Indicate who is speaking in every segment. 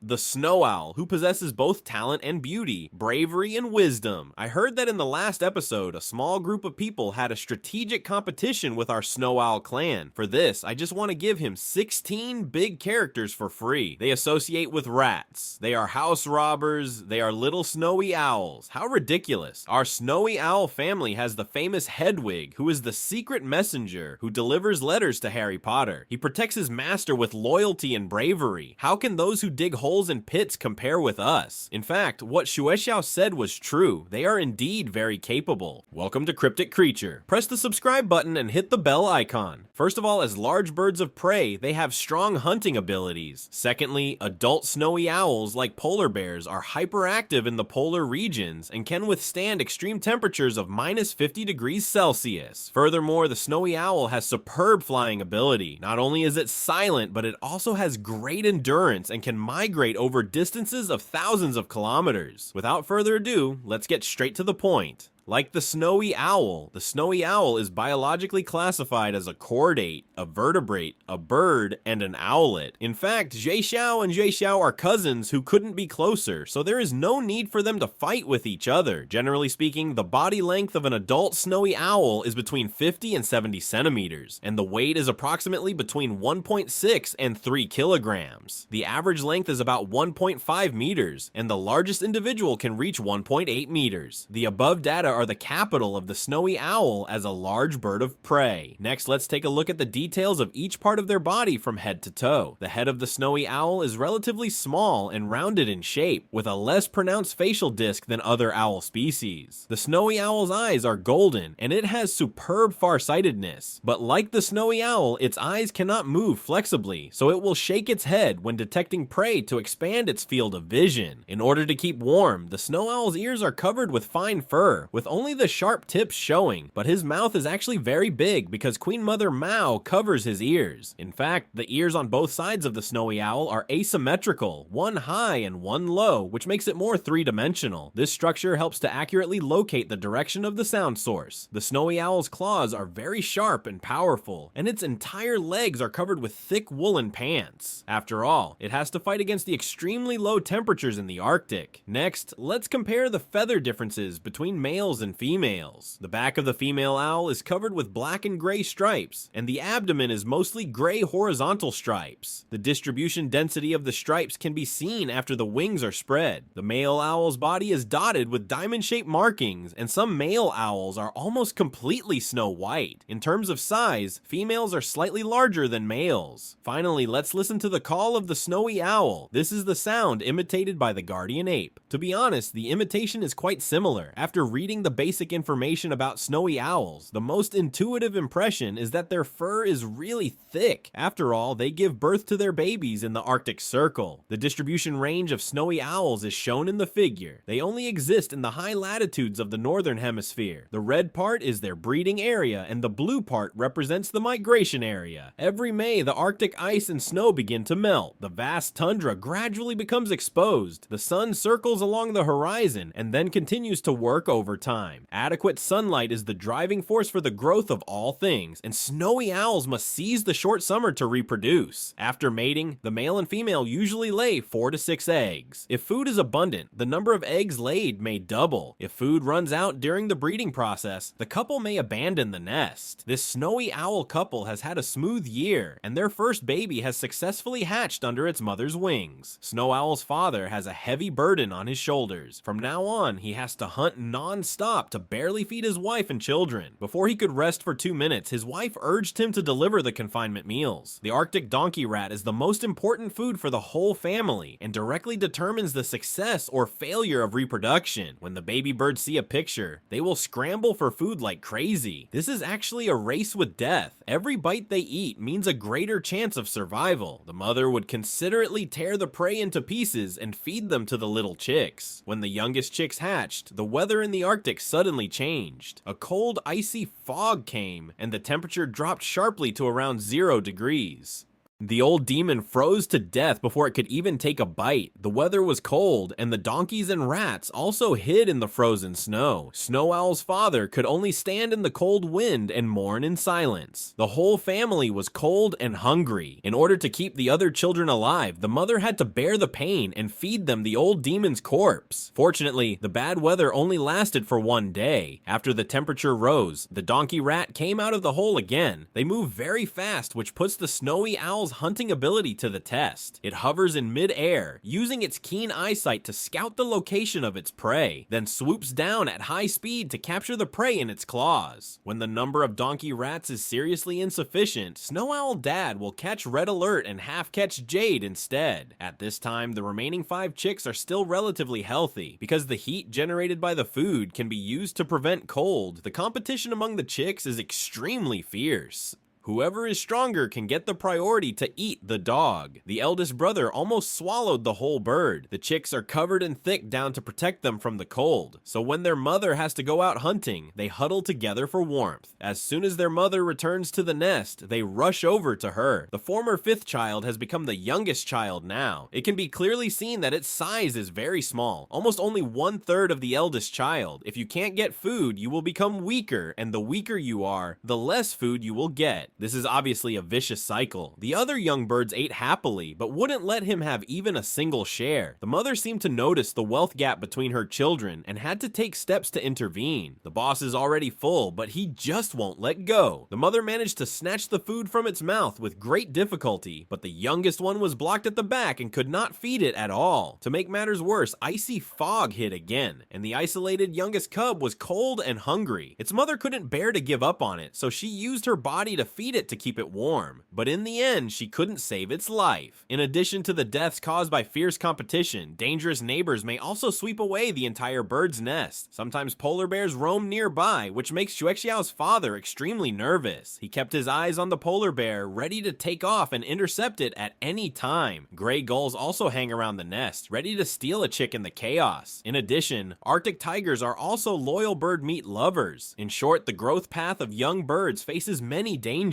Speaker 1: the snow owl, who possesses both talent and beauty, bravery and wisdom. I heard that in the last episode, a small group of people had a strategic competition with our snow owl clan. For this, I just want to give him 16 big characters for free. They associate with rats. They are house robbers. They are little snowy owls. How ridiculous. Our snowy owl family has the famous Hedwig, who is the secret messenger who delivers letters to Harry Potter. He protects his master with loyalty and bravery. How can those who dig holes in pits compare with us? In fact, what Shuexiao said was true. They are indeed very capable. Welcome to Cryptic Creature. Press the subscribe button and hit the bell icon. First of all, as large birds of prey, they have strong hunting abilities. Secondly, adult snowy owls like polar bears are hyperactive in the polar regions and can withstand extreme temperatures of -50 degrees Celsius. Furthermore, the snowy owl has superb flying ability. Not only is it silent, but it also has great endurance and can migrate over distances of thousands of kilometers. Without further ado, let's get straight to the point. Like the snowy owl is biologically classified as a chordate, a vertebrate, a bird, and an owlet. In fact, Zhexiao and Zhexiao are cousins who couldn't be closer, so there is no need for them to fight with each other. Generally speaking, the body length of an adult snowy owl is between 50 and 70 centimeters, and the weight is approximately between 1.6 and 3 kilograms. The average length is about 1.5 meters, and the largest individual can reach 1.8 meters. The above data are the capital of the snowy owl as a large bird of prey. Next, let's take a look at the details of each part of their body from head to toe. The head of the snowy owl is relatively small and rounded in shape, with a less pronounced facial disc than other owl species. The snowy owl's eyes are golden, and it has superb farsightedness. But like the snowy owl, its eyes cannot move flexibly, so it will shake its head when detecting prey to expand its field of vision. In order to keep warm, the snow owl's ears are covered with fine fur, with only the sharp tips showing, but his mouth is actually very big because Queen Mother Mao covers his ears. In fact, the ears on both sides of the snowy owl are asymmetrical, one high and one low, which makes it more three-dimensional. This structure helps to accurately locate the direction of the sound source. The snowy owl's claws are very sharp and powerful, and its entire legs are covered with thick woolen pants. After all, it has to fight against the extremely low temperatures in the Arctic. Next, let's compare the feather differences between males and females. The back of the female owl is covered with black and gray stripes, and the abdomen is mostly gray horizontal stripes. The distribution density of the stripes can be seen after the wings are spread. The male owl's body is dotted with diamond-shaped markings, and some male owls are almost completely snow white. In terms of size, females are slightly larger than males. Finally, let's listen to the call of the snowy owl. This is the sound imitated by the guardian ape. To be honest, the imitation is quite similar. After reading the basic information about snowy owls, the most intuitive impression is that their fur is really thick. After all, they give birth to their babies in the Arctic Circle. The distribution range of snowy owls is shown in the figure. They only exist in the high latitudes of the northern hemisphere. The red part is their breeding area, and the blue part represents the migration area. Every May, the Arctic ice and snow begin to melt. The vast tundra gradually becomes exposed. The sun circles along the horizon and then continues to work over time. Adequate sunlight is the driving force for the growth of all things, and snowy owls must seize the short summer to reproduce. After mating, the male and female usually lay 4 to 6 eggs. If food is abundant, the number of eggs laid may double. If food runs out during the breeding process, the couple may abandon the nest. This snowy owl couple has had a smooth year, and their first baby has successfully hatched under its mother's wings. Snow owl's father has a heavy burden on his shoulders. From now on, he has to hunt non-stop to barely feed his wife and children. Before he could rest for 2 minutes, his wife urged him to deliver the confinement meals. The Arctic donkey rat is the most important food for the whole family and directly determines the success or failure of reproduction. When the baby birds see a picture, they will scramble for food like crazy. This is actually a race with death. Every bite they eat means a greater chance of survival. The mother would considerately tear the prey into pieces and feed them to the little chicks. When the youngest chicks hatched, the weather in the Arctic suddenly changed. A cold, icy fog came, and the temperature dropped sharply to around 0 degrees. The old demon froze to death before it could even take a bite. The weather was cold, and the donkeys and rats also hid in the frozen snow. Snow Owl's father could only stand in the cold wind and mourn in silence. The whole family was cold and hungry. In order to keep the other children alive, the mother had to bear the pain and feed them the old demon's corpse. Fortunately, the bad weather only lasted for one day. After the temperature rose, the donkey rat came out of the hole again. They move very fast, which puts the snowy owl's hunting ability to the test. It hovers in mid-air, using its keen eyesight to scout the location of its prey, then swoops down at high speed to capture the prey in its claws. When the number of donkey rats is seriously insufficient, Snow Owl Dad will catch Red Alert and half-catch Jade instead. At this time, the remaining 5 chicks are still relatively healthy. Because the heat generated by the food can be used to prevent cold, the competition among the chicks is extremely fierce. Whoever is stronger can get the priority to eat the dog. The eldest brother almost swallowed the whole bird. The chicks are covered in thick down to protect them from the cold, so when their mother has to go out hunting, they huddle together for warmth. As soon as their mother returns to the nest, they rush over to her. The former 5th child has become the youngest child now. It can be clearly seen that its size is very small, almost only 1/3 of the eldest child. If you can't get food, you will become weaker, and the weaker you are, the less food you will get. This is obviously a vicious cycle. The other young birds ate happily, but wouldn't let him have even a single share. The mother seemed to notice the wealth gap between her children and had to take steps to intervene. The boss is already full, but he just won't let go. The mother managed to snatch the food from its mouth with great difficulty, but the youngest one was blocked at the back and could not feed it at all. To make matters worse, icy fog hit again, and the isolated youngest cub was cold and hungry. Its mother couldn't bear to give up on it, so she used her body to feed it to keep it warm, but in the end she couldn't save its life. In addition to the deaths caused by fierce competition, dangerous neighbors may also sweep away the entire bird's nest. Sometimes polar bears roam nearby, which makes Xuexiao's father extremely nervous. He kept his eyes on the polar bear, ready to take off and intercept it at any time. Gray gulls also hang around the nest, ready to steal a chick in the chaos. In addition, Arctic tigers are also loyal bird meat lovers. In short, the growth path of young birds faces many dangers.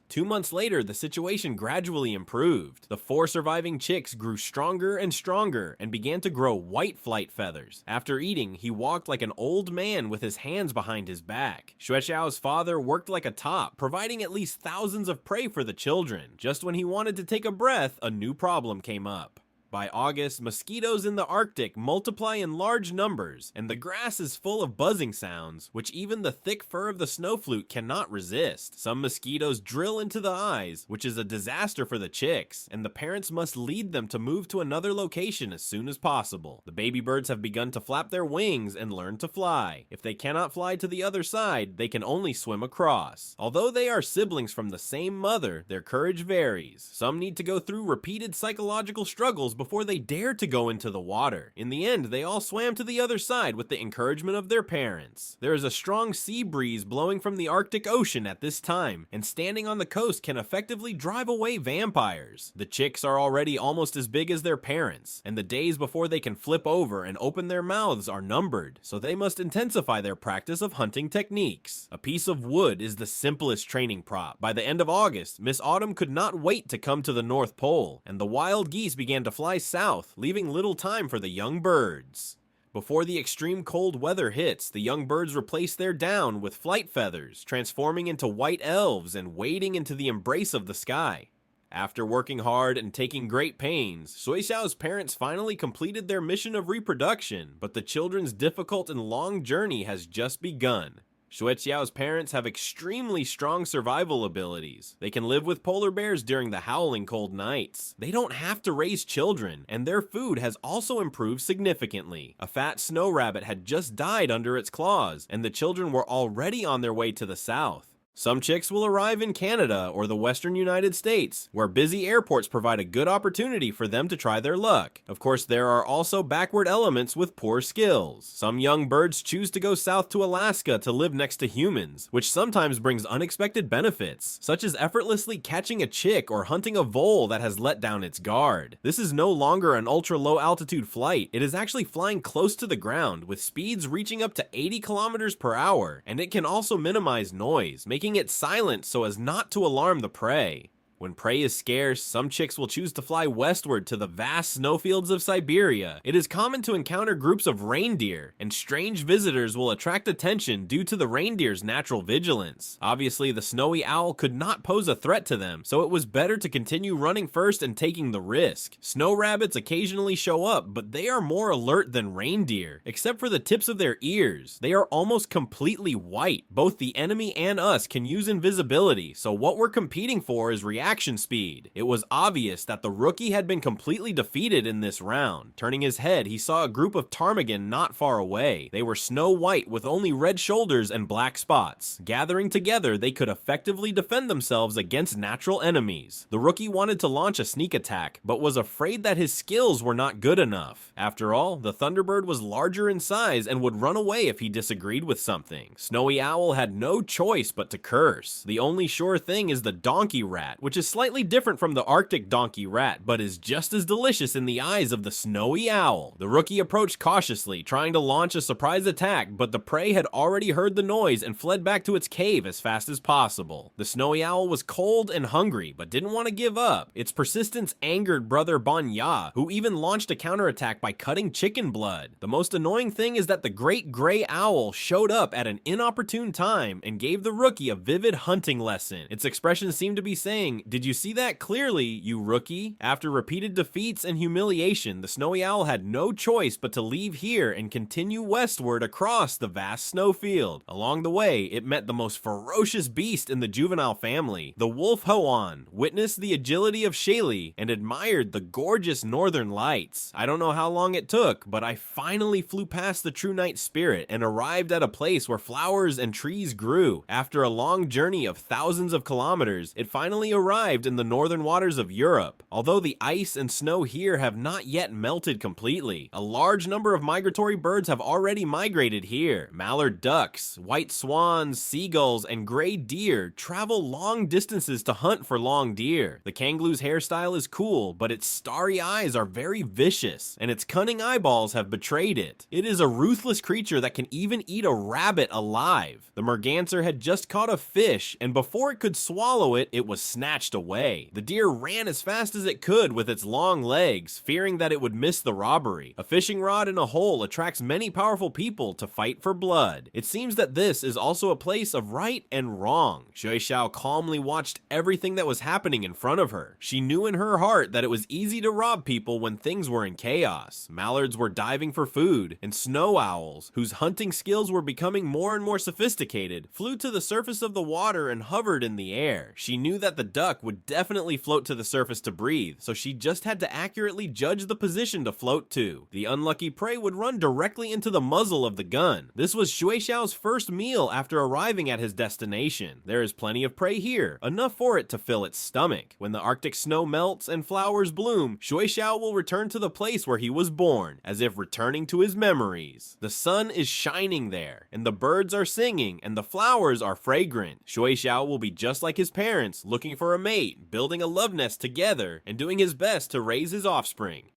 Speaker 1: 2 months later, the situation gradually improved. The 4 surviving chicks grew stronger and stronger and began to grow white flight feathers. After eating, he walked like an old man with his hands behind his back. Xuexiao's father worked like a top, providing at least thousands of prey for the children. Just when he wanted to take a breath, a new problem came up. By August, mosquitoes in the Arctic multiply in large numbers, and the grass is full of buzzing sounds, which even the thick fur of the snowflute cannot resist. Some mosquitoes drill into the eyes, which is a disaster for the chicks, and the parents must lead them to move to another location as soon as possible. The baby birds have begun to flap their wings and learn to fly. If they cannot fly to the other side, they can only swim across. Although they are siblings from the same mother, their courage varies. Some need to go through repeated psychological struggles before they dare to go into the water. In the end, they all swam to the other side with the encouragement of their parents. There is a strong sea breeze blowing from the Arctic Ocean at this time, and standing on the coast can effectively drive away vampires. The chicks are already almost as big as their parents, and the days before they can flip over and open their mouths are numbered, so they must intensify their practice of hunting techniques. A piece of wood is the simplest training prop. By the end of August, Miss Autumn could not wait to come to the North Pole, and the wild geese began to fly south, leaving little time for the young birds. Before the extreme cold weather hits, the young birds replace their down with flight feathers, transforming into white elves and wading into the embrace of the sky. After working hard and taking great pains, Xuexiao's parents finally completed their mission of reproduction, but the children's difficult and long journey has just begun. Xuexiao's parents have extremely strong survival abilities. They can live with polar bears during the howling cold nights. They don't have to raise children, and their food has also improved significantly. A fat snow rabbit had just died under its claws, and the children were already on their way to the south. Some chicks will arrive in Canada or the western United States, where busy airports provide a good opportunity for them to try their luck. Of course, there are also backward elements with poor skills. Some young birds choose to go south to Alaska to live next to humans, which sometimes brings unexpected benefits, such as effortlessly catching a chick or hunting a vole that has let down its guard. This is no longer an ultra-low altitude flight, it is actually flying close to the ground, with speeds reaching up to 80 kilometers per hour, and it can also minimize noise, making it silent so as not to alarm the prey. When prey is scarce, some chicks will choose to fly westward to the vast snowfields of Siberia. It is common to encounter groups of reindeer, and strange visitors will attract attention due to the reindeer's natural vigilance. Obviously, the snowy owl could not pose a threat to them, so it was better to continue running first and taking the risk. Snow rabbits occasionally show up, but they are more alert than reindeer, except for the tips of their ears. They are almost completely white. Both the enemy and us can use invisibility, so what we're competing for is reaction speed. It was obvious that the rookie had been completely defeated in this round. Turning his head, he saw a group of ptarmigan not far away. They were snow white with only red shoulders and black spots. Gathering together, they could effectively defend themselves against natural enemies. The rookie wanted to launch a sneak attack, but was afraid that his skills were not good enough. After all, the Thunderbird was larger in size and would run away if he disagreed with something. Snowy Owl had no choice but to curse. The only sure thing is the donkey rat, which is slightly different from the Arctic donkey rat, but is just as delicious in the eyes of the Snowy Owl. The rookie approached cautiously, trying to launch a surprise attack, but the prey had already heard the noise and fled back to its cave as fast as possible. The Snowy Owl was cold and hungry, but didn't want to give up. Its persistence angered brother Banya, who even launched a counterattack by cutting chicken blood. The most annoying thing is that the great gray owl showed up at an inopportune time and gave the rookie a vivid hunting lesson. Its expression seemed to be saying, "Did you see that clearly, you rookie?" After repeated defeats and humiliation, the Snowy Owl had no choice but to leave here and continue westward across the vast snowfield. Along the way, it met the most ferocious beast in the juvenile family, the wolf Hoan, witnessed the agility of Shaylee, and admired the gorgeous northern lights. I don't know how long it took, but I finally flew past the true night spirit and arrived at a place where flowers and trees grew. After a long journey of thousands of kilometers, it finally arrived in the northern waters of Europe. Although the ice and snow here have not yet melted completely, a large number of migratory birds have already migrated here. Mallard ducks, white swans, seagulls, and gray deer travel long distances to hunt for long deer. The kangaroo's hairstyle is cool, but its starry eyes are very vicious, and its cunning eyeballs have betrayed it. It is a ruthless creature that can even eat a rabbit alive. The merganser had just caught a fish, and before it could swallow it, it was snatched away. The deer ran as fast as it could with its long legs, fearing that it would miss the robbery. A fishing rod in a hole attracts many powerful people to fight for blood. It seems that this is also a place of right and wrong. Shui Xiao calmly watched everything that was happening in front of her. She knew in her heart that it was easy to rob people when things were in chaos. Mallards were diving for food, and snow owls, whose hunting skills were becoming more and more sophisticated, flew to the surface of the water and hovered in the air. She knew that the duck would definitely float to the surface to breathe, so she just had to accurately judge the position to float to. The unlucky prey would run directly into the muzzle of the gun. This was Shui Xiao's first meal after arriving at his destination. There is plenty of prey here, enough for it to fill its stomach. When the Arctic snow melts and flowers bloom, Shui Xiao will return to the place where he was born, as if returning to his memories. The sun is shining there, and the birds are singing, and the flowers are fragrant. Shui Xiao will be just like his parents, looking for a mate, building a love nest together, and doing his best to raise his offspring.